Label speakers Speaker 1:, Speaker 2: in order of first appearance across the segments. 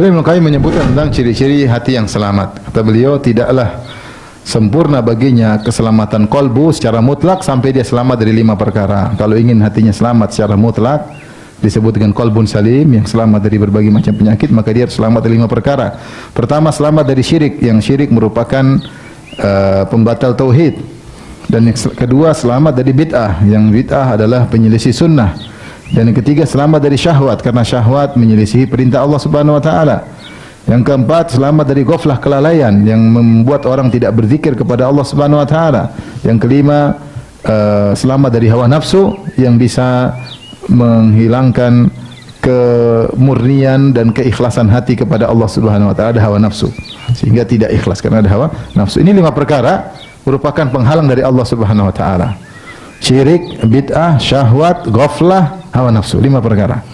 Speaker 1: Kemudian Ibnu Qayyim menyebutkan tentang ciri-ciri hati yang selamat. Kata beliau, tidaklah sempurna baginya keselamatan kolbu secara mutlak sampai dia selamat dari 5 perkara. Kalau ingin hatinya selamat secara mutlak, disebut dengan kolbun salim, yang selamat dari berbagai macam penyakit, maka dia harus selamat dari 5 perkara. Pertama, selamat dari syirik, yang syirik merupakan pembatal tauhid. Dan yang kedua, selamat dari bid'ah, yang bid'ah adalah penyelisih sunnah. Dan yang ketiga, selamat dari syahwat, karena syahwat menyelisihi perintah Allah Subhanahu wa taala. Yang keempat, selamat dari ghaflah, kelalaian yang membuat orang tidak berzikir kepada Allah Subhanahu wa taala. Yang kelima, selamat dari hawa nafsu yang bisa menghilangkan kemurnian dan keikhlasan hati kepada Allah Subhanahu wa taala, ada hawa nafsu sehingga tidak ikhlas karena ada hawa nafsu. Ini 5 perkara merupakan penghalang dari Allah Subhanahu wa taala. Syirik, bid'ah, syahwat, ghaflah, hawa nafsu, 5 perkara.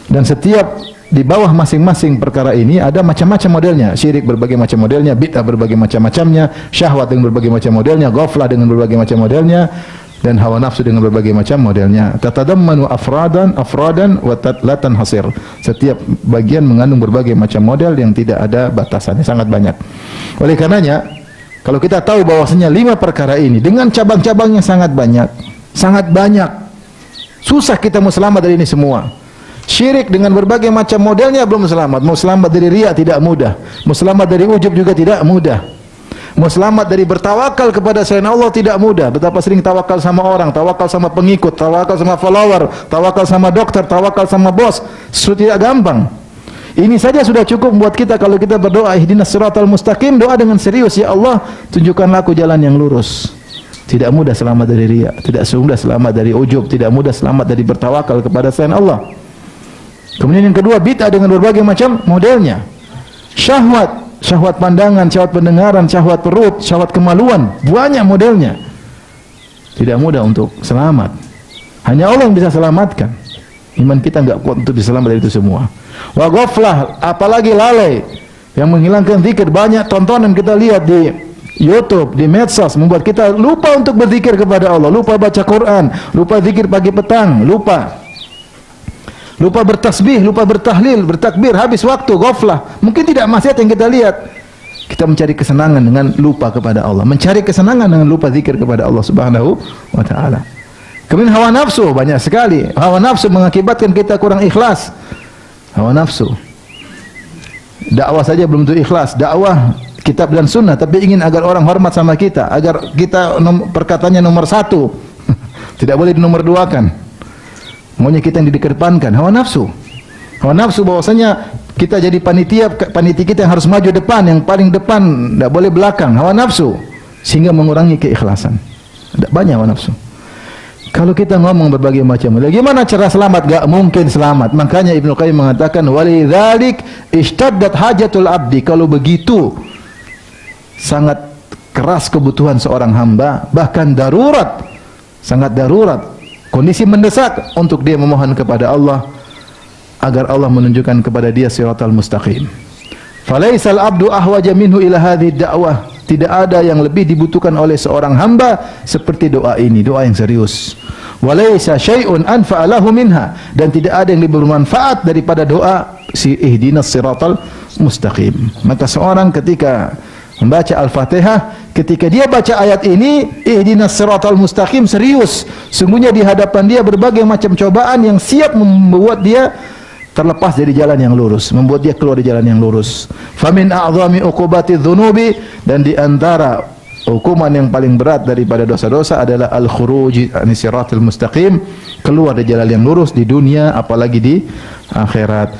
Speaker 1: Dan setiap di bawah masing-masing perkara ini ada macam-macam modelnya. Syirik berbagai macam modelnya, bid'ah berbagai macam-macamnya, syahwat dengan berbagai macam modelnya, ghaflah dengan berbagai macam modelnya, dan hawa nafsu dengan berbagai macam modelnya. Tatadammanu afradan wa la tanhasir. Setiap bagian mengandung berbagai macam model yang tidak ada batasannya, sangat banyak. Oleh karenanya, kalau kita tahu bahwasanya 5 perkara ini dengan cabang-cabangnya sangat banyak, susah kita mau selamat dari ini semua. Syirik dengan berbagai macam modelnya belum selamat. Mau selamat dari riya tidak mudah. Mau selamat dari ujub juga tidak mudah. Mau selamat dari bertawakal kepada selain Allah tidak mudah. Betapa sering tawakal sama orang, tawakal sama pengikut, tawakal sama follower, tawakal sama dokter, tawakal sama bos. Tidak gampang. Ini saja sudah cukup buat kita kalau kita berdoa ihdinas siratal mustaqim, doa dengan serius, ya Allah, tunjukkanlah aku jalan yang lurus. Tidak mudah selamat dari riya, tidak mudah selamat dari ujub, tidak mudah selamat dari bertawakal kepada selain Allah. Kemudian yang kedua, bid'ah dengan berbagai macam modelnya. Syahwat, syahwat pandangan, syahwat pendengaran, syahwat perut, syahwat kemaluan, banyak modelnya. Tidak mudah untuk selamat. Hanya Allah yang bisa selamatkan. Iman kita enggak kuat untuk bisa selamat dari itu semua. Wa ghaflah, apalagi lalai yang menghilangkan zikir. Banyak tontonan kita lihat di YouTube, di medsos, membuat kita lupa untuk berzikir kepada Allah, lupa baca Quran, lupa zikir pagi petang, lupa bertasbih, lupa bertahlil, bertakbir, habis waktu, ghaflah. Mungkin tidak maksiat yang kita lihat. Kita mencari kesenangan dengan lupa kepada Allah, mencari kesenangan dengan lupa zikir kepada Allah Subhanahu wa taala. Kemudian hawa nafsu, banyak sekali. Hawa nafsu mengakibatkan kita kurang ikhlas. Hawa nafsu. Dakwah saja belum tentu ikhlas. Dakwah kitab dan sunnah, tapi ingin agar orang hormat sama kita, agar kita perkataannya nomor 1. Tidak boleh dinomor 2-kan. Maunya kita yang dikedepankan. Hawa nafsu. Hawa nafsu bahwasanya kita jadi panitia kita yang harus maju depan, yang paling depan, tidak boleh belakang. Hawa nafsu sehingga mengurangi keikhlasan. Ada banyak hawa nafsu. Kalau kita ngomong berbagai macam, bagaimana cara selamat? Gak mungkin selamat. Makanya Ibnu Qayyim mengatakan, walidzalik ishtaddat hajatul abdi. Kalau begitu sangat keras kebutuhan seorang hamba, bahkan darurat, sangat darurat, kondisi mendesak untuk dia memohon kepada Allah agar Allah menunjukkan kepada dia siratal mustaqim. Falaisal abdu ahwaja minhu ila hadhihi da'wah. Tidak ada yang lebih dibutuhkan oleh seorang hamba seperti doa ini, doa yang serius. Walaisa syai'un anfa'a lahu minha, dan tidak ada yang lebih bermanfaat daripada doa si ihdinas siratal mustaqim. Maka seorang ketika membaca Al-Fatihah, ketika dia baca ayat ini, ihdinas siratal mustaqim, serius. Sungguhnya di hadapan dia berbagai macam cobaan yang siap membuat dia terlepas dari jalan yang lurus, membuat dia keluar dari jalan yang lurus. Famin a'zami uqubati dzunubi, dan di antara hukuman yang paling berat daripada dosa-dosa adalah al-khuruj an siratal mustaqim, keluar dari jalan yang lurus di dunia apalagi di akhirat.